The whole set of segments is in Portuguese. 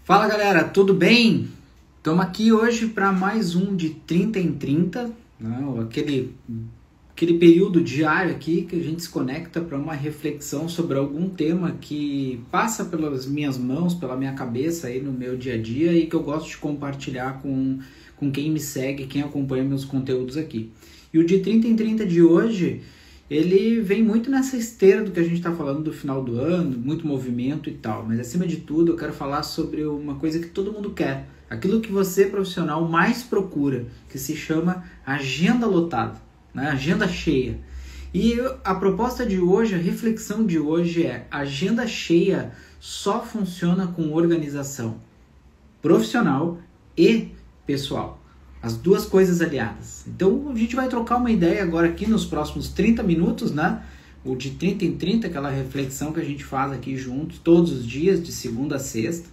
Fala galera, tudo bem? Estamos aqui hoje para mais um de 30 em 30, né? aquele período diário aqui que a gente se conecta para uma reflexão sobre algum tema que passa pelas minhas mãos, pela minha cabeça aí no meu dia a dia e que eu gosto de compartilhar com quem me segue, quem acompanha meus conteúdos aqui. E o de 30 em 30 de hoje, ele vem muito nessa esteira do que a gente está falando do final do ano, muito movimento e tal, mas acima de tudo eu quero falar sobre uma coisa que todo mundo quer, aquilo que você profissional mais procura, que se chama agenda lotada, né? Agenda cheia. E a proposta de hoje, a reflexão de hoje é: agenda cheia só funciona com organização profissional e pessoal. As duas coisas aliadas. Então a gente vai trocar uma ideia agora aqui nos próximos 30 minutos, né? O de 30 em 30, aquela reflexão que a gente faz aqui juntos, todos os dias, de segunda a sexta.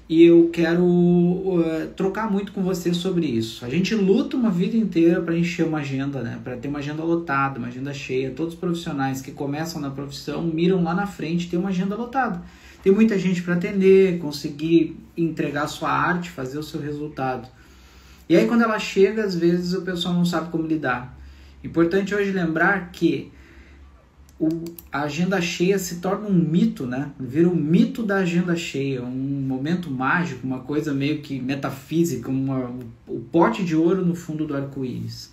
E eu quero trocar muito com você sobre isso. A gente luta uma vida inteira para encher uma agenda, né? Para ter uma agenda lotada, uma agenda cheia. Todos os profissionais que começam na profissão miram lá na frente ter uma agenda lotada. Tem muita gente para atender, conseguir entregar a sua arte, fazer o seu resultado. E aí quando ela chega, às vezes o pessoal não sabe como lidar. Importante hoje lembrar que a agenda cheia se torna um mito, né? Vira um mito da agenda cheia, um momento mágico, uma coisa meio que metafísica, o pote de ouro no fundo do arco-íris.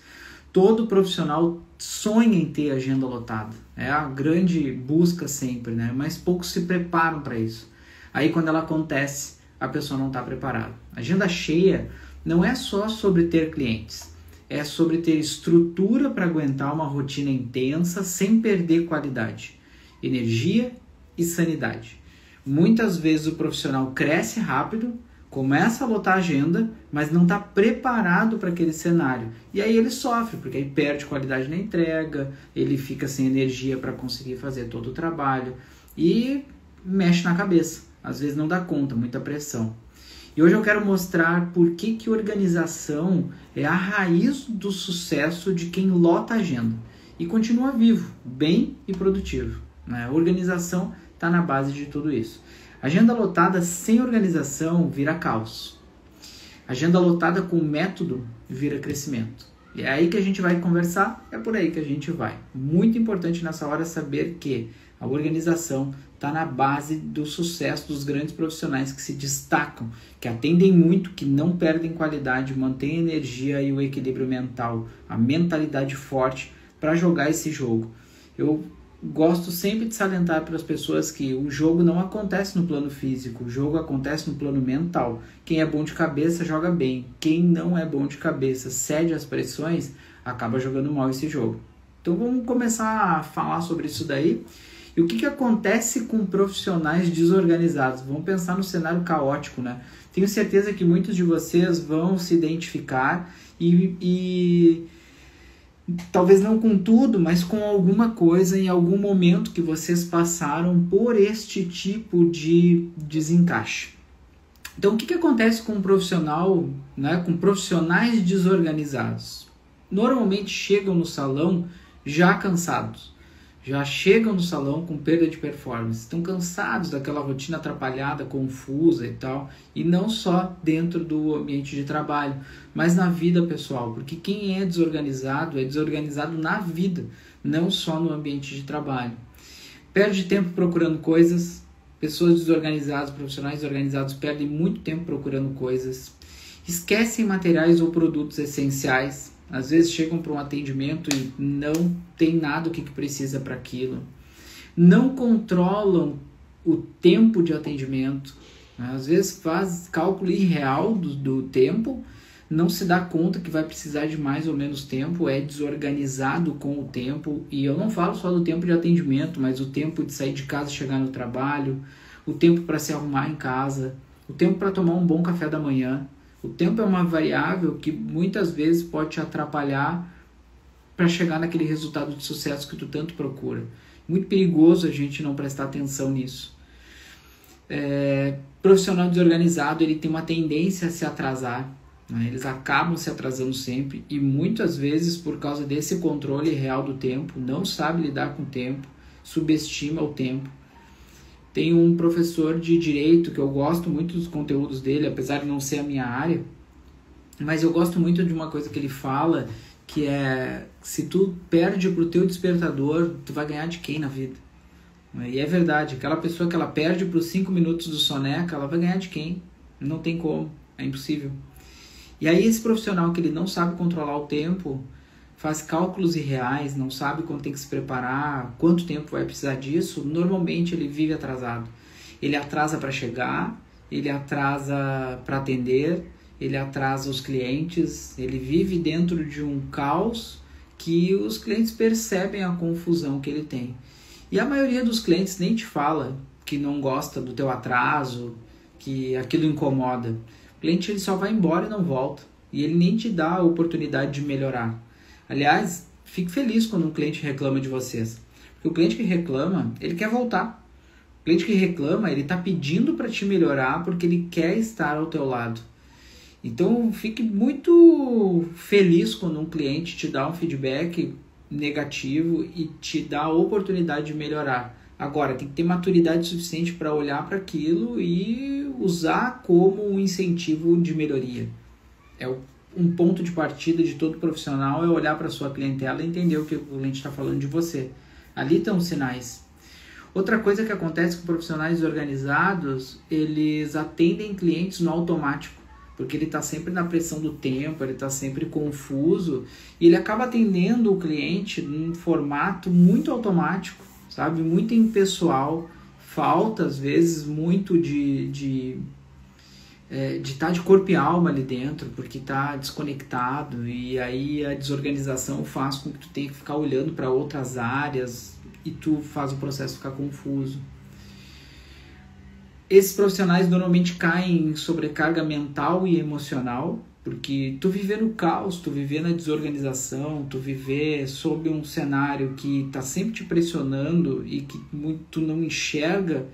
Todo profissional sonha em ter agenda lotada. É a grande busca sempre, né? Mas poucos se preparam para isso. Aí quando ela acontece, a pessoa não está preparada. Agenda cheia não é só sobre ter clientes, é sobre ter estrutura para aguentar uma rotina intensa sem perder qualidade, energia e sanidade. Muitas vezes o profissional cresce rápido, começa a lotar a agenda, mas não está preparado para aquele cenário. E aí ele sofre, porque aí perde qualidade na entrega, ele fica sem energia para conseguir fazer todo o trabalho e mexe na cabeça. Às vezes não dá conta, muita pressão. E hoje eu quero mostrar por que organização é a raiz do sucesso de quem lota a agenda e continua vivo, bem e produtivo, né? A organização está na base de tudo isso. Agenda lotada sem organização vira caos. Agenda lotada com método vira crescimento. E é aí que a gente vai conversar, é por aí que a gente vai. Muito importante nessa hora saber que a organização está na base do sucesso dos grandes profissionais que se destacam, que atendem muito, que não perdem qualidade, mantêm a energia e o equilíbrio mental, a mentalidade forte para jogar esse jogo. Eu gosto sempre de salientar para as pessoas que o jogo não acontece no plano físico, o jogo acontece no plano mental. Quem é bom de cabeça joga bem, quem não é bom de cabeça, cede às pressões, acaba jogando mal esse jogo. Então vamos começar a falar sobre isso daí. E o que acontece com profissionais desorganizados? Vamos pensar no cenário caótico, né? Tenho certeza que muitos de vocês vão se identificar e talvez não com tudo, mas com alguma coisa em algum momento que vocês passaram por este tipo de desencaixe. Então, o que acontece com um profissional, né, com profissionais desorganizados? Normalmente chegam no salão já cansados. Já chegam no salão com perda de performance, estão cansados daquela rotina atrapalhada, confusa e tal, e não só dentro do ambiente de trabalho, mas na vida pessoal, porque quem é desorganizado na vida, não só no ambiente de trabalho. Perde tempo procurando coisas, pessoas desorganizadas, profissionais desorganizados perdem muito tempo procurando coisas, esquecem materiais ou produtos essenciais. Às vezes chegam para um atendimento e não tem nada o que precisa para aquilo. Não controlam o tempo de atendimento. Às vezes faz cálculo irreal do tempo, não se dá conta que vai precisar de mais ou menos tempo, é desorganizado com o tempo. E eu não falo só do tempo de atendimento, mas o tempo de sair de casa e chegar no trabalho, o tempo para se arrumar em casa, o tempo para tomar um bom café da manhã. O tempo é uma variável que muitas vezes pode te atrapalhar para chegar naquele resultado de sucesso que tu tanto procura. Muito perigoso a gente não prestar atenção nisso. Profissional desorganizado, ele tem uma tendência a se atrasar, né? Eles acabam se atrasando sempre e muitas vezes por causa desse controle real do tempo, não sabe lidar com o tempo, subestima o tempo. Tem um professor de direito que eu gosto muito dos conteúdos dele, apesar de não ser a minha área, mas eu gosto muito de uma coisa que ele fala, que é: se tu perde pro teu despertador, tu vai ganhar de quem na vida? E é verdade, aquela pessoa que ela perde pros 5 minutos do soneca, ela vai ganhar de quem? Não tem como, é impossível. E aí esse profissional que ele não sabe controlar o tempo, faz cálculos irreais, não sabe quando tem que se preparar, quanto tempo vai precisar disso, normalmente ele vive atrasado. Ele atrasa para chegar, ele atrasa para atender, ele atrasa os clientes, ele vive dentro de um caos que os clientes percebem a confusão que ele tem. E a maioria dos clientes nem te fala que não gosta do teu atraso, que aquilo incomoda. O cliente ele só vai embora e não volta. E ele nem te dá a oportunidade de melhorar. Aliás, fique feliz quando um cliente reclama de vocês. Porque o cliente que reclama, ele quer voltar. O cliente que reclama, ele está pedindo para te melhorar porque ele quer estar ao teu lado. Então, fique muito feliz quando um cliente te dá um feedback negativo e te dá a oportunidade de melhorar. Agora, tem que ter maturidade suficiente para olhar para aquilo e usar como um incentivo de melhoria. Um ponto de partida de todo profissional é olhar para a sua clientela e entender o que o cliente está falando de você. Ali estão os sinais. Outra coisa que acontece com profissionais organizados, eles atendem clientes no automático, porque ele está sempre na pressão do tempo, ele está sempre confuso, e ele acaba atendendo o cliente num formato muito automático, sabe? Muito impessoal, falta às vezes muito de estar de corpo e alma ali dentro, porque está desconectado, e aí a desorganização faz com que tu tenha que ficar olhando para outras áreas e tu faz o processo ficar confuso. Esses profissionais normalmente caem em sobrecarga mental e emocional, porque tu viver no caos, tu viver na desorganização, tu viver sob um cenário que está sempre te pressionando e que tu não enxerga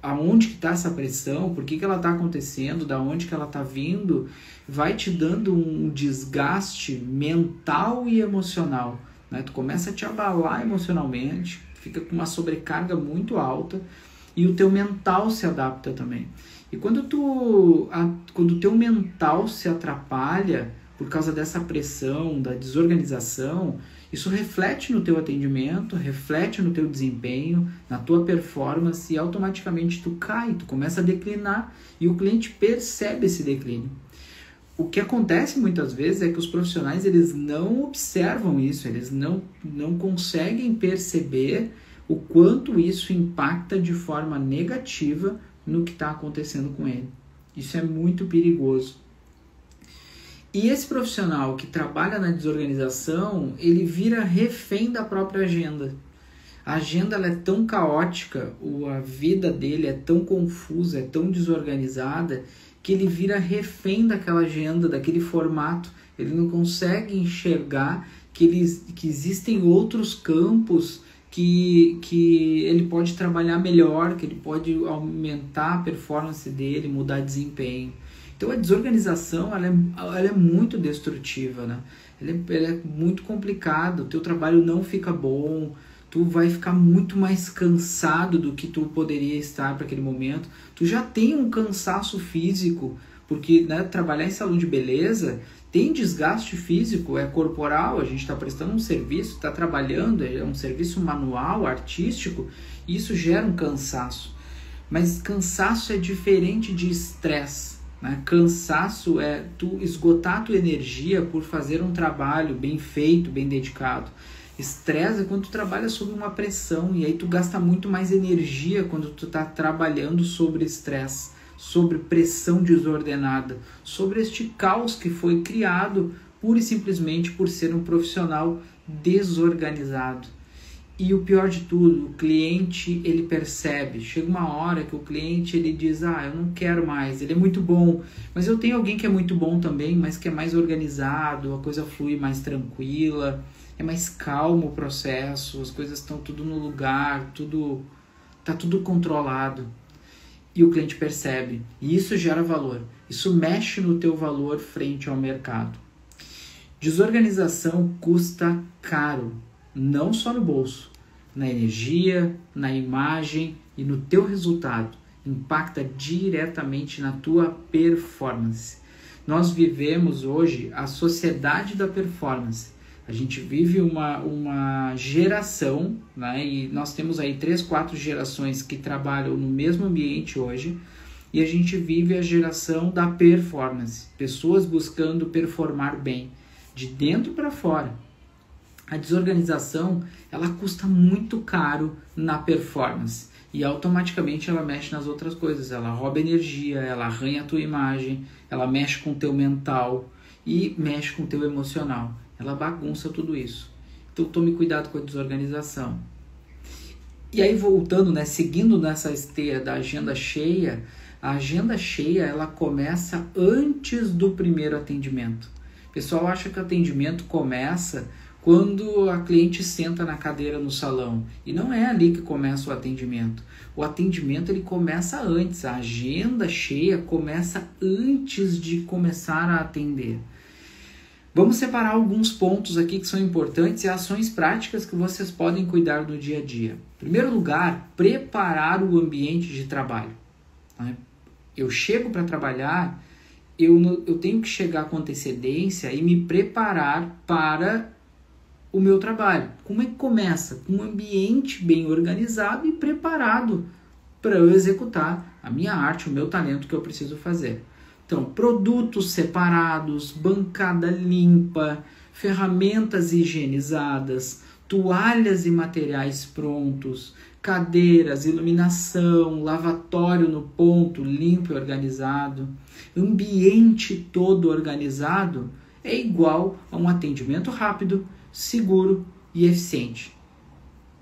aonde que está essa pressão, por que ela está acontecendo, da onde que ela está vindo, vai te dando um desgaste mental e emocional, né? Tu começa a te abalar emocionalmente, fica com uma sobrecarga muito alta e o teu mental se adapta também. E quando o teu mental se atrapalha por causa dessa pressão, da desorganização, isso reflete no teu atendimento, reflete no teu desempenho, na tua performance, e automaticamente tu cai, tu começa a declinar e o cliente percebe esse declínio. O que acontece muitas vezes é que os profissionais eles não observam isso, eles não conseguem perceber o quanto isso impacta de forma negativa no que está acontecendo com ele. Isso é muito perigoso. E esse profissional que trabalha na desorganização, ele vira refém da própria agenda. A agenda ela é tão caótica, a vida dele é tão confusa, é tão desorganizada, que ele vira refém daquela agenda, daquele formato. Ele não consegue enxergar que existem outros campos que ele pode trabalhar melhor, que ele pode aumentar a performance dele, mudar desempenho. Então a desorganização ela é muito destrutiva, né? Ela é muito complicada, o teu trabalho não fica bom, tu vai ficar muito mais cansado do que tu poderia estar para aquele momento. Tu já tem um cansaço físico, porque, né, trabalhar em salão de beleza tem desgaste físico, é corporal, a gente está prestando um serviço, está trabalhando, é um serviço manual, artístico, e isso gera um cansaço. Mas cansaço é diferente de estresse, né? Cansaço é tu esgotar a tua energia por fazer um trabalho bem feito, bem dedicado. Estresse é quando tu trabalha sob uma pressão, e aí tu gasta muito mais energia quando tu está trabalhando sobre estresse, sobre pressão desordenada, sobre este caos que foi criado pura e simplesmente por ser um profissional desorganizado. E o pior de tudo, o cliente ele percebe, chega uma hora que o cliente ele diz, eu não quero mais, ele é muito bom, mas eu tenho alguém que é muito bom também, mas que é mais organizado, a coisa flui mais tranquila, é mais calmo o processo, as coisas estão tudo no lugar, está tudo controlado. E o cliente percebe, e isso gera valor, isso mexe no teu valor frente ao mercado. Desorganização custa caro, não só no bolso, na energia, na imagem e no teu resultado, impacta diretamente na tua performance. Nós vivemos hoje a sociedade da performance. A gente vive uma geração, né? E nós temos aí 3, 4 gerações que trabalham no mesmo ambiente hoje, e a gente vive a geração da performance. Pessoas buscando performar bem, de dentro para fora. A desorganização, ela custa muito caro na performance. E automaticamente ela mexe nas outras coisas. Ela rouba energia, ela arranha a tua imagem, ela mexe com o teu mental e mexe com o teu emocional. Ela bagunça tudo isso. Então tome cuidado com a desorganização. E aí voltando, né, seguindo nessa esteira da agenda cheia, a agenda cheia ela começa antes do primeiro atendimento. O pessoal acha que o atendimento começa quando a cliente senta na cadeira no salão. E não é ali que começa o atendimento. O atendimento ele começa antes. A agenda cheia começa antes de começar a atender. Vamos separar alguns pontos aqui que são importantes e ações práticas que vocês podem cuidar do dia a dia. Em primeiro lugar, preparar o ambiente de trabalho. Eu chego para trabalhar, eu tenho que chegar com antecedência e me preparar para o meu trabalho. Como é que começa? Com um ambiente bem organizado e preparado para eu executar a minha arte, o meu talento que eu preciso fazer. Então, produtos separados, bancada limpa, ferramentas higienizadas, toalhas e materiais prontos, cadeiras, iluminação, lavatório no ponto, limpo e organizado. Ambiente todo organizado é igual a um atendimento rápido, seguro e eficiente.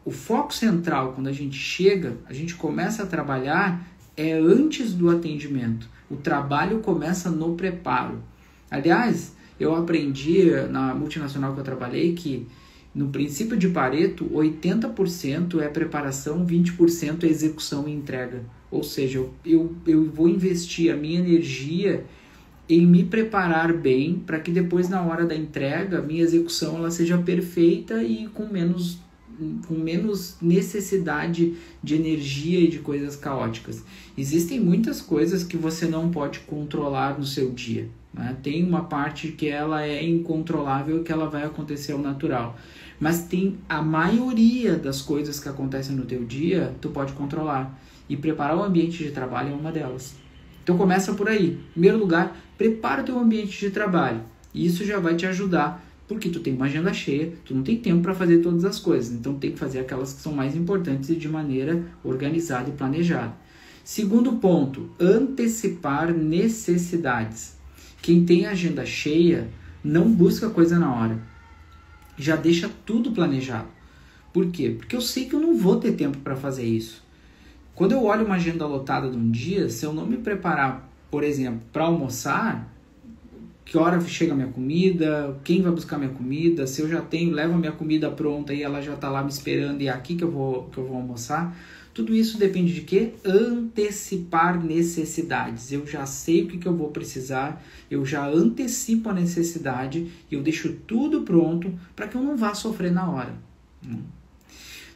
O foco central, quando a gente chega, a gente começa a trabalhar, é antes do atendimento. O trabalho começa no preparo. Aliás, eu aprendi na multinacional que eu trabalhei que no princípio de Pareto, 80% é preparação, 20% é execução e entrega. Ou seja, eu vou investir a minha energia em me preparar bem para que depois na hora da entrega, minha execução ela seja perfeita e com menos necessidade de energia e de coisas caóticas. Existem muitas coisas que você não pode controlar no seu dia, né? Tem uma parte que ela é incontrolável, que ela vai acontecer ao natural. Mas tem a maioria das coisas que acontecem no teu dia, tu pode controlar. E preparar o ambiente de trabalho é uma delas. Então começa por aí. Em primeiro lugar, prepara o teu ambiente de trabalho. E isso já vai te ajudar, porque tu tem uma agenda cheia, tu não tem tempo para fazer todas as coisas. Então tem que fazer aquelas que são mais importantes e de maneira organizada e planejada. Segundo ponto, antecipar necessidades. Quem tem agenda cheia não busca coisa na hora. Já deixa tudo planejado. Por quê? Porque eu sei que eu não vou ter tempo para fazer isso. Quando eu olho uma agenda lotada de um dia, se eu não me preparar, por exemplo, para almoçar, que hora chega a minha comida, quem vai buscar minha comida, se eu já levo a minha comida pronta e ela já está lá me esperando e é aqui que eu vou almoçar, tudo isso depende de quê? Antecipar necessidades. Eu já sei o que eu vou precisar, eu já antecipo a necessidade e eu deixo tudo pronto para que eu não vá sofrer na hora.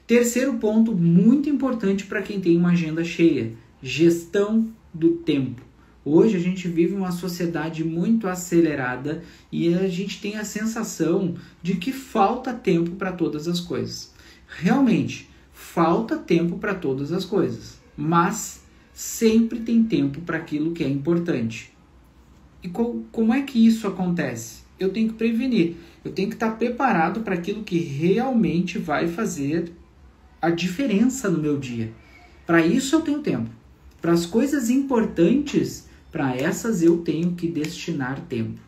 Terceiro ponto muito importante para quem tem uma agenda cheia, gestão do tempo. Hoje a gente vive uma sociedade muito acelerada e a gente tem a sensação de que falta tempo para todas as coisas. Realmente, falta tempo para todas as coisas, mas sempre tem tempo para aquilo que é importante. E como é que isso acontece? Eu tenho que prevenir, eu tenho que estar preparado para aquilo que realmente vai fazer a diferença no meu dia. Para isso eu tenho tempo. Para as coisas importantes, para essas eu tenho que destinar tempo.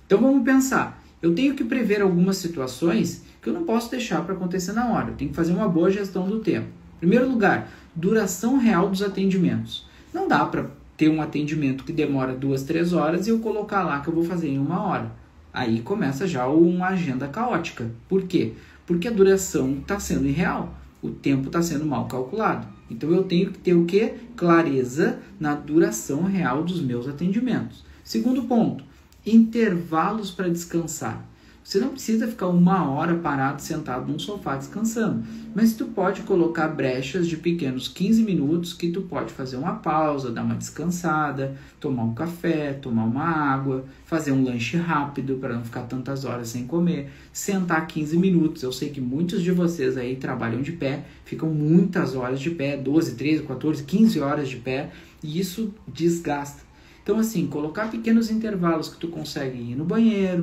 Então vamos pensar. Eu tenho que prever algumas situações que eu não posso deixar para acontecer na hora. Eu tenho que fazer uma boa gestão do tempo. Em primeiro lugar, duração real dos atendimentos. Não dá para ter um atendimento que demora 2, 3 horas e eu colocar lá que eu vou fazer em 1 hora. Aí começa já uma agenda caótica. Por quê? Porque a duração está sendo irreal. O tempo está sendo mal calculado. Então eu tenho que ter o quê? Clareza na duração real dos meus atendimentos. Segundo ponto, intervalos para descansar. Você não precisa ficar 1 hora parado, sentado num sofá descansando, mas tu pode colocar brechas de pequenos 15 minutos que tu pode fazer uma pausa, dar uma descansada, tomar um café, tomar uma água, fazer um lanche rápido para não ficar tantas horas sem comer, sentar 15 minutos. Eu sei que muitos de vocês aí trabalham de pé, ficam muitas horas de pé, 12, 13, 14, 15 horas de pé, e isso desgasta. Então assim, colocar pequenos intervalos que tu consegue ir no banheiro,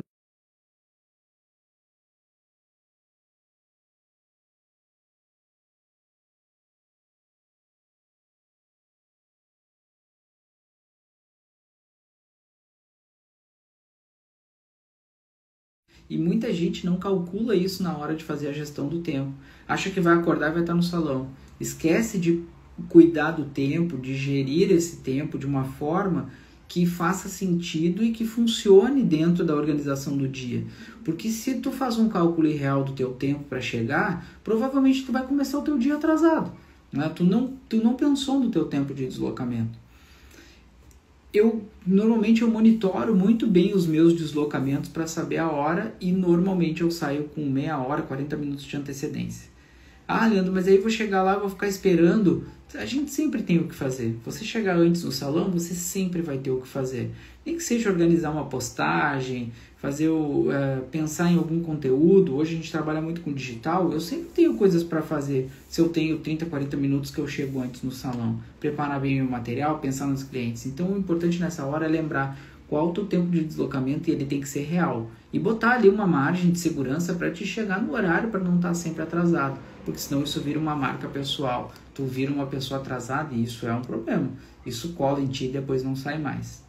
e muita gente não calcula isso na hora de fazer a gestão do tempo. Acha que vai acordar e vai estar no salão. Esquece de cuidar do tempo, de gerir esse tempo de uma forma que faça sentido e que funcione dentro da organização do dia. Porque se tu faz um cálculo irreal do teu tempo para chegar, provavelmente tu vai começar o teu dia atrasado, né? Tu não pensou no teu tempo de deslocamento. Normalmente eu monitoro muito bem os meus deslocamentos para saber a hora e normalmente eu saio com meia hora, 40 minutos de antecedência. Ah, Leandro, mas aí eu vou chegar lá e vou ficar esperando. A gente sempre tem o que fazer. Você chegar antes no salão, você sempre vai ter o que fazer. Nem que seja organizar uma postagem, pensar em algum conteúdo. Hoje a gente trabalha muito com digital. Eu sempre tenho coisas para fazer. Se eu tenho 30, 40 minutos que eu chego antes no salão. Preparar bem o meu material, pensar nos clientes. Então o importante nessa hora é lembrar qual é o teu tempo de deslocamento e ele tem que ser real. E botar ali uma margem de segurança para te chegar no horário, para não estar sempre atrasado. Porque senão isso vira uma marca pessoal. Tu vira uma pessoa atrasada e isso é um problema. Isso cola em ti e depois não sai mais.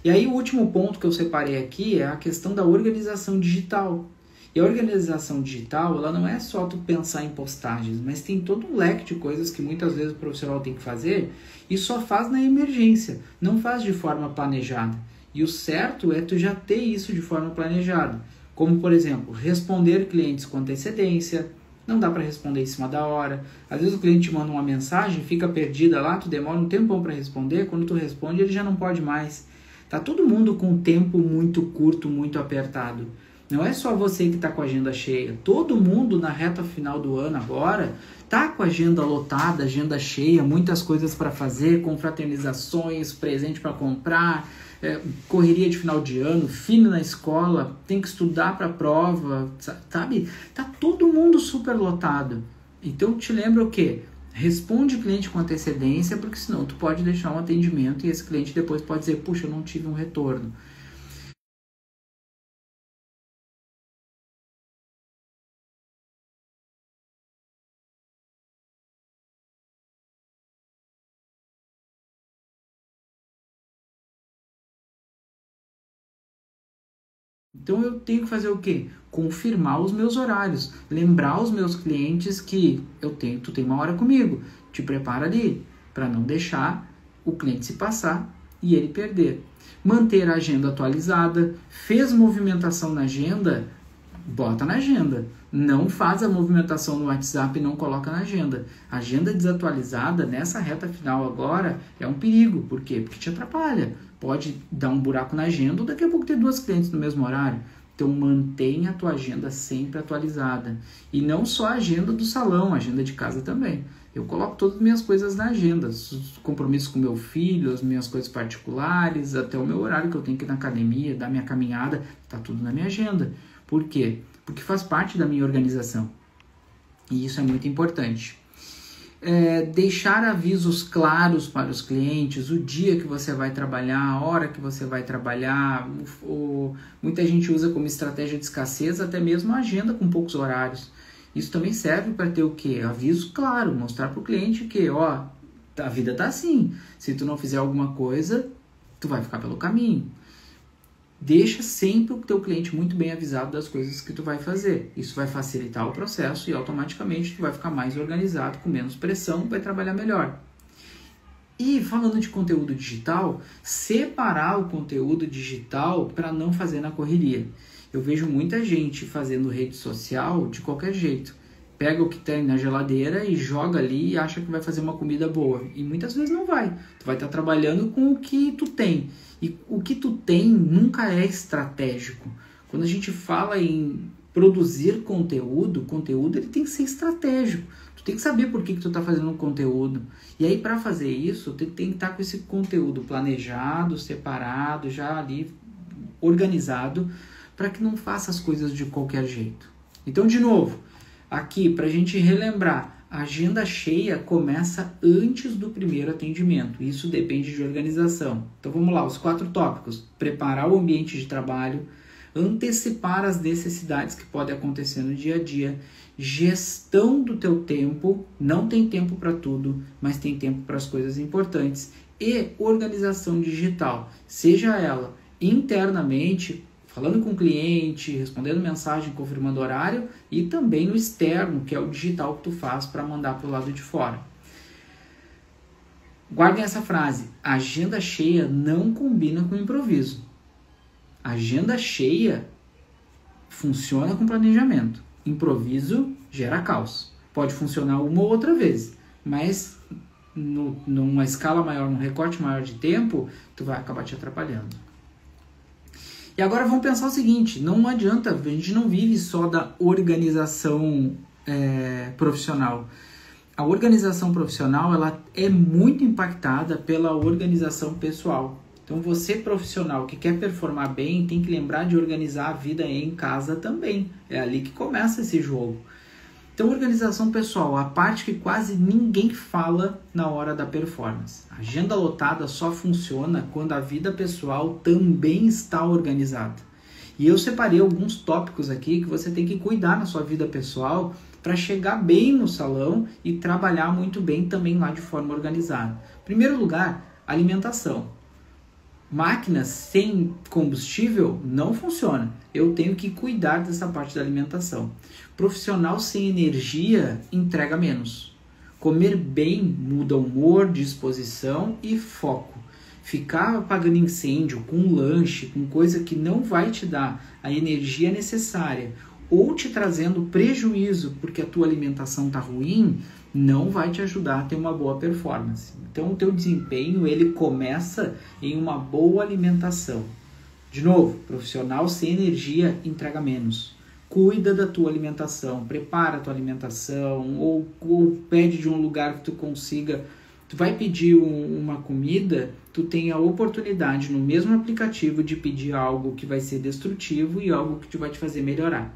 E aí o último ponto que eu separei aqui é a questão da organização digital. E a organização digital, ela não é só tu pensar em postagens, mas tem todo um leque de coisas que muitas vezes o profissional tem que fazer e só faz na emergência, não faz de forma planejada. E o certo é tu já ter isso de forma planejada. Como, por exemplo, responder clientes com antecedência. Não dá para responder em cima da hora. Às vezes o cliente te manda uma mensagem, fica perdida lá, tu demora um tempão para responder, quando tu responde ele já não pode mais. Tá todo mundo com o tempo muito curto, muito apertado. Não é só você que está com a agenda cheia. Todo mundo na reta final do ano agora tá com a agenda lotada, agenda cheia, muitas coisas para fazer, confraternizações, presente para comprar, correria de final de ano, filho na escola, tem que estudar para a prova, sabe? Tá todo mundo super lotado. Então te lembra o quê? Responde o cliente com antecedência, porque senão tu pode deixar um atendimento e esse cliente depois pode dizer, puxa, eu não tive um retorno. Então eu tenho que fazer o quê? Confirmar os meus horários, lembrar os meus clientes que tu tem uma hora comigo, te prepara ali, para não deixar o cliente se passar e ele perder. Manter a agenda atualizada, fez movimentação na agenda, bota na agenda. Não faz a movimentação no WhatsApp e não coloca na agenda. Agenda desatualizada nessa reta final agora é um perigo. Por quê? Porque te atrapalha. Pode dar um buraco na agenda ou daqui a pouco ter 2 clientes no mesmo horário. Então mantenha a tua agenda sempre atualizada. E não só a agenda do salão, a agenda de casa também. Eu coloco todas as minhas coisas na agenda, os compromissos com meu filho, as minhas coisas particulares, até o meu horário que eu tenho que ir na academia, dar minha caminhada, tá tudo na minha agenda. Por quê? Porque faz parte da minha organização. E isso é muito importante. Deixar avisos claros para os clientes, o dia que você vai trabalhar, a hora que você vai trabalhar. Muita gente usa como estratégia de escassez até mesmo a agenda com poucos horários. Isso também serve para ter o quê? Aviso claro, mostrar para o cliente que, a vida tá assim. Se tu não fizer alguma coisa, tu vai ficar pelo caminho. Deixa sempre o teu cliente muito bem avisado das coisas que tu vai fazer. Isso vai facilitar o processo e automaticamente tu vai ficar mais organizado, com menos pressão, vai trabalhar melhor. E falando de conteúdo digital, separar o conteúdo digital para não fazer na correria. Eu vejo muita gente fazendo rede social de qualquer jeito. Pega o que tem na geladeira e joga ali e acha que vai fazer uma comida boa. E muitas vezes não vai. Tu vai estar trabalhando com o que tu tem. E o que tu tem nunca é estratégico. Quando a gente fala em produzir conteúdo, o conteúdo ele tem que ser estratégico. Tu tem que saber por que tu está fazendo um conteúdo. E aí, para fazer isso, tu tem que estar com esse conteúdo planejado, separado, já ali organizado, para que não faça as coisas de qualquer jeito. Então, de novo, aqui, para a gente relembrar, a agenda cheia começa antes do primeiro atendimento. Isso depende de organização. Então, vamos lá, os 4 tópicos. Preparar o ambiente de trabalho, antecipar as necessidades que podem acontecer no dia a dia, gestão do teu tempo, não tem tempo para tudo, mas tem tempo para as coisas importantes, e organização digital, seja ela internamente, falando com o cliente, respondendo mensagem, confirmando horário, e também no externo, que é o digital que tu faz para mandar para o lado de fora. Guardem essa frase, agenda cheia não combina com improviso. Agenda cheia funciona com planejamento. Improviso gera caos. Pode funcionar uma ou outra vez, mas numa escala maior, num recorte maior de tempo, tu vai acabar te atrapalhando. E agora vamos pensar o seguinte, não adianta, a gente não vive só da organização profissional. A organização profissional ela é muito impactada pela organização pessoal. Então, você profissional que quer performar bem, tem que lembrar de organizar a vida em casa também. É ali que começa esse jogo. Então, organização pessoal, a parte que quase ninguém fala na hora da performance. A agenda lotada só funciona quando a vida pessoal também está organizada. E eu separei alguns tópicos aqui que você tem que cuidar na sua vida pessoal para chegar bem no salão e trabalhar muito bem também lá de forma organizada. Em primeiro lugar, alimentação. Máquinas sem combustível não funciona. Eu tenho que cuidar dessa parte da alimentação. Profissional sem energia entrega menos. Comer bem muda humor, disposição e foco. Ficar apagando incêndio com lanche, com coisa que não vai te dar a energia necessária ou te trazendo prejuízo porque a tua alimentação está ruim, não vai te ajudar a ter uma boa performance. Então, o teu desempenho ele começa em uma boa alimentação. De novo, profissional sem energia entrega menos. Cuida da tua alimentação, prepara a tua alimentação ou pede de um lugar que tu consiga. Tu vai pedir uma comida, tu tem a oportunidade no mesmo aplicativo de pedir algo que vai ser destrutivo e algo que vai te fazer melhorar.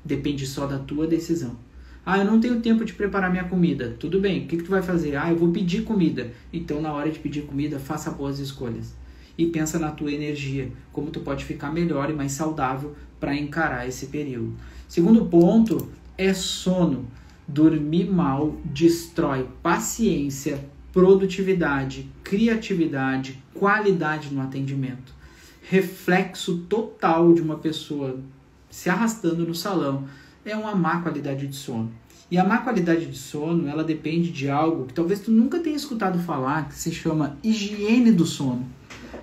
Depende só da tua decisão. Ah, eu não tenho tempo de preparar minha comida. Tudo bem, o que tu vai fazer? Ah, eu vou pedir comida. Então, na hora de pedir comida, faça boas escolhas. E pensa na tua energia, como tu pode ficar melhor e mais saudável para encarar esse período. Segundo ponto é sono. Dormir mal destrói paciência, produtividade, criatividade, qualidade no atendimento. Reflexo total de uma pessoa se arrastando no salão é uma má qualidade de sono. E a má qualidade de sono, ela depende de algo que talvez tu nunca tenha escutado falar, que se chama higiene do sono.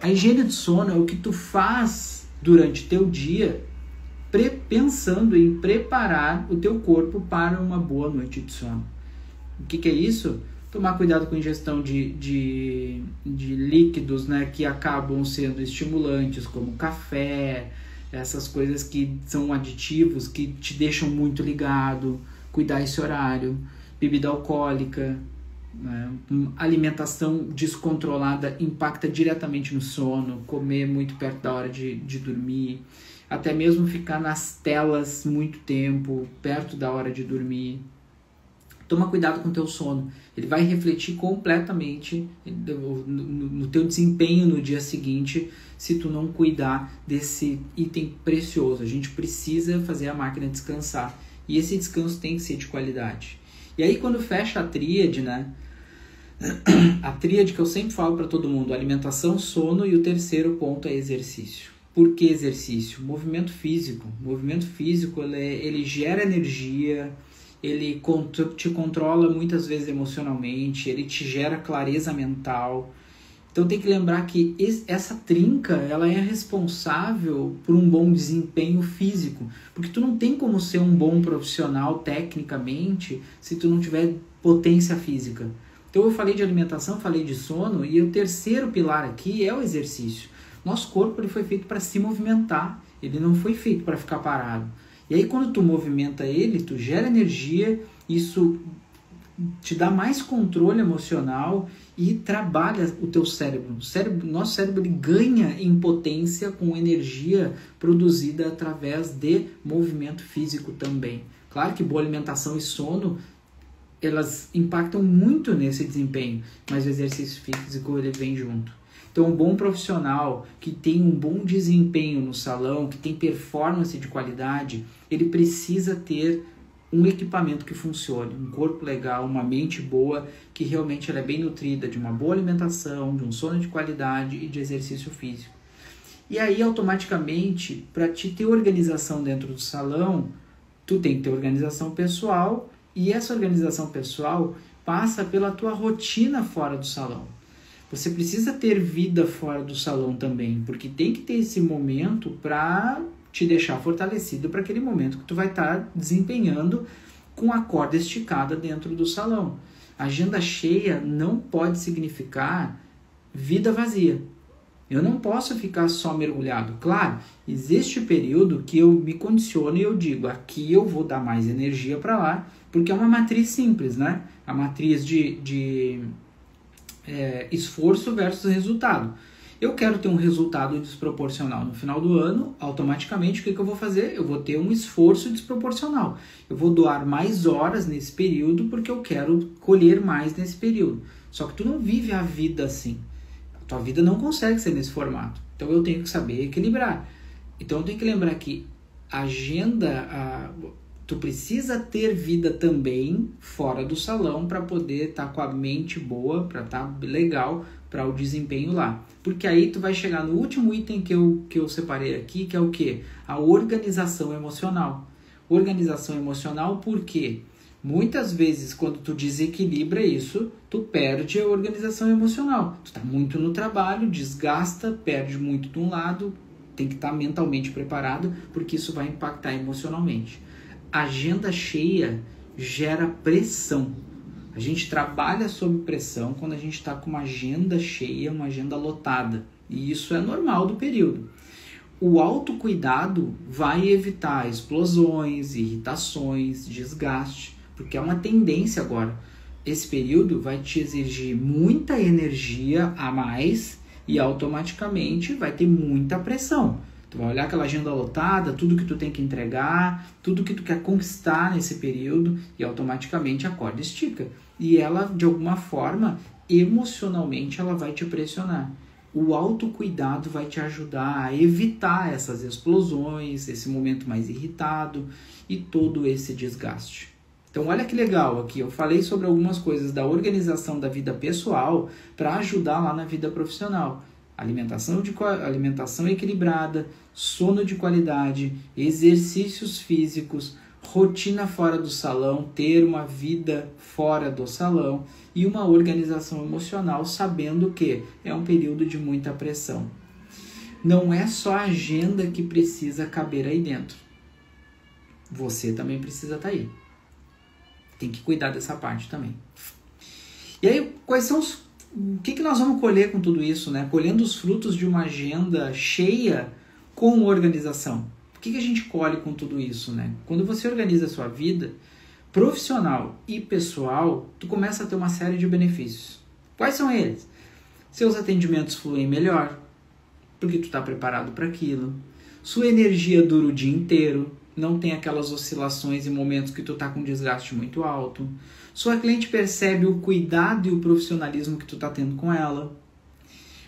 A higiene do sono é o que tu faz durante teu dia pensando em preparar o teu corpo para uma boa noite de sono. O que é isso? Tomar cuidado com a ingestão de líquidos, né, que acabam sendo estimulantes, como café, essas coisas que são aditivos, que te deixam muito ligado, cuidar esse horário, bebida alcoólica, né? Alimentação descontrolada impacta diretamente no sono, comer muito perto da hora de dormir, até mesmo ficar nas telas muito tempo, perto da hora de dormir. Toma cuidado com o teu sono, ele vai refletir completamente no teu desempenho no dia seguinte se tu não cuidar desse item precioso. A gente precisa fazer a máquina descansar e esse descanso tem que ser de qualidade. E aí quando fecha a tríade, né? A tríade que eu sempre falo para todo mundo, alimentação, sono e o terceiro ponto é exercício. Por que exercício? Movimento físico. O movimento físico ele gera energia, ele te controla muitas vezes emocionalmente, ele te gera clareza mental. Então tem que lembrar que essa trinca ela é responsável por um bom desempenho físico, porque tu não tem como ser um bom profissional tecnicamente se tu não tiver potência física. Então eu falei de alimentação, falei de sono e o terceiro pilar aqui é o exercício. Nosso corpo ele foi feito para se movimentar, ele não foi feito para ficar parado. E aí quando tu movimenta ele, tu gera energia, isso te dá mais controle emocional e trabalha o teu cérebro. Nosso cérebro ele ganha em potência com energia produzida através de movimento físico também. Claro que boa alimentação e sono, elas impactam muito nesse desempenho, mas o exercício físico ele vem junto. Então, um bom profissional que tem um bom desempenho no salão, que tem performance de qualidade, ele precisa ter um equipamento que funcione, um corpo legal, uma mente boa, que realmente ela é bem nutrida de uma boa alimentação, de um sono de qualidade e de exercício físico. E aí, automaticamente, para te ter organização dentro do salão, tu tem que ter organização pessoal, e essa organização pessoal passa pela tua rotina fora do salão. Você precisa ter vida fora do salão também, porque tem que ter esse momento para te deixar fortalecido para aquele momento que tu vai estar desempenhando com a corda esticada dentro do salão. Agenda cheia não pode significar vida vazia. Eu não posso ficar só mergulhado. Claro, existe período que eu me condiciono e eu digo, aqui eu vou dar mais energia para lá, porque é uma matriz simples, né? A matriz de esforço versus resultado. Eu quero ter um resultado desproporcional no final do ano, automaticamente o que eu vou fazer? Eu vou ter um esforço desproporcional. Eu vou doar mais horas nesse período porque eu quero colher mais nesse período. Só que tu não vive a vida assim. A tua vida não consegue ser nesse formato. Então eu tenho que saber equilibrar. Então eu tenho que lembrar que tu precisa ter vida também fora do salão para poder estar com a mente boa, para estar legal para o desempenho lá. Porque aí tu vai chegar no último item que eu separei aqui, que é o quê? A organização emocional. Organização emocional por quê? Muitas vezes quando tu desequilibra isso, tu perde a organização emocional. Tu está muito no trabalho, desgasta, perde muito de um lado, tem que estar mentalmente preparado, porque isso vai impactar emocionalmente. Agenda cheia gera pressão. A gente trabalha sob pressão quando a gente está com uma agenda cheia, uma agenda lotada. E isso é normal do período. O autocuidado vai evitar explosões, irritações, desgaste, porque é uma tendência agora. Esse período vai te exigir muita energia a mais e automaticamente vai ter muita pressão. Tu vai olhar aquela agenda lotada, tudo que tu tem que entregar, tudo que tu quer conquistar nesse período e automaticamente a corda estica. E ela, de alguma forma, emocionalmente, ela vai te pressionar. O autocuidado vai te ajudar a evitar essas explosões, esse momento mais irritado e todo esse desgaste. Então, olha que legal aqui, eu falei sobre algumas coisas da organização da vida pessoal para ajudar lá na vida profissional. Alimentação equilibrada, sono de qualidade, exercícios físicos, rotina fora do salão, ter uma vida fora do salão e uma organização emocional, sabendo que é um período de muita pressão. Não é só a agenda que precisa caber aí dentro. Você também precisa estar aí. Tem que cuidar dessa parte também. E aí, quais são o que nós vamos colher com tudo isso, né? Colhendo os frutos de uma agenda cheia com organização. O que a gente colhe com tudo isso, né? Quando você organiza a sua vida profissional e pessoal, tu começa a ter uma série de benefícios. Quais são eles? Seus atendimentos fluem melhor, porque tu está preparado para aquilo. Sua energia dura o dia inteiro, não tem aquelas oscilações e momentos que tu tá com desgaste muito alto. Sua cliente percebe o cuidado e o profissionalismo que tu tá tendo com ela.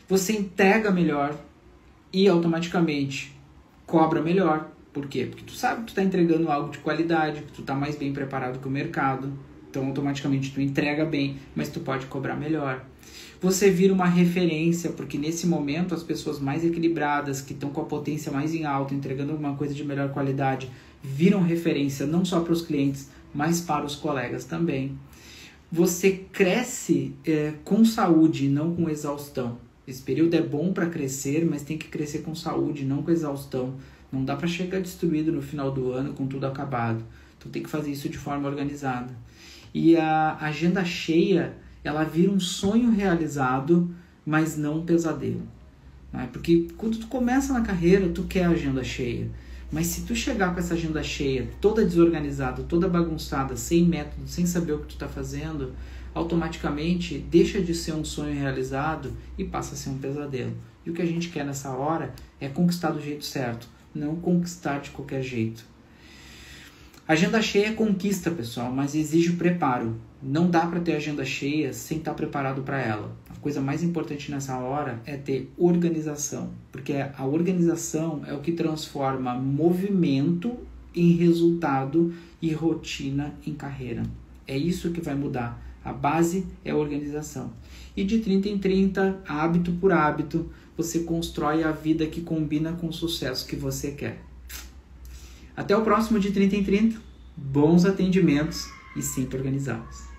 Você entrega melhor e automaticamente cobra melhor. Por quê? Porque tu sabe que tu tá entregando algo de qualidade, que tu tá mais bem preparado que o mercado. Então automaticamente tu entrega bem, mas tu pode cobrar melhor. Você vira uma referência, porque nesse momento as pessoas mais equilibradas, que estão com a potência mais em alta, entregando alguma coisa de melhor qualidade, viram referência não só para os clientes, mas para os colegas também. Você cresce com saúde, não com exaustão. Esse período é bom para crescer, mas tem que crescer com saúde, não com exaustão. Não dá para chegar destruído no final do ano com tudo acabado. Então tem que fazer isso de forma organizada. E a agenda cheia, ela vira um sonho realizado, mas não um pesadelo. né? Porque quando tu começa na carreira, tu quer a agenda cheia. Mas se tu chegar com essa agenda cheia, toda desorganizada, toda bagunçada, sem método, sem saber o que tu está fazendo, automaticamente deixa de ser um sonho realizado e passa a ser um pesadelo. E o que a gente quer nessa hora é conquistar do jeito certo, não conquistar de qualquer jeito. Agenda cheia é conquista, pessoal, mas exige preparo. Não dá para ter agenda cheia sem estar preparado para ela. A coisa mais importante nessa hora é ter organização, porque a organização é o que transforma movimento em resultado e rotina em carreira. É isso que vai mudar. A base é a organização. E de 30 em 30, hábito por hábito, você constrói a vida que combina com o sucesso que você quer. Até o próximo de 30 em 30. Bons atendimentos e sempre organizados.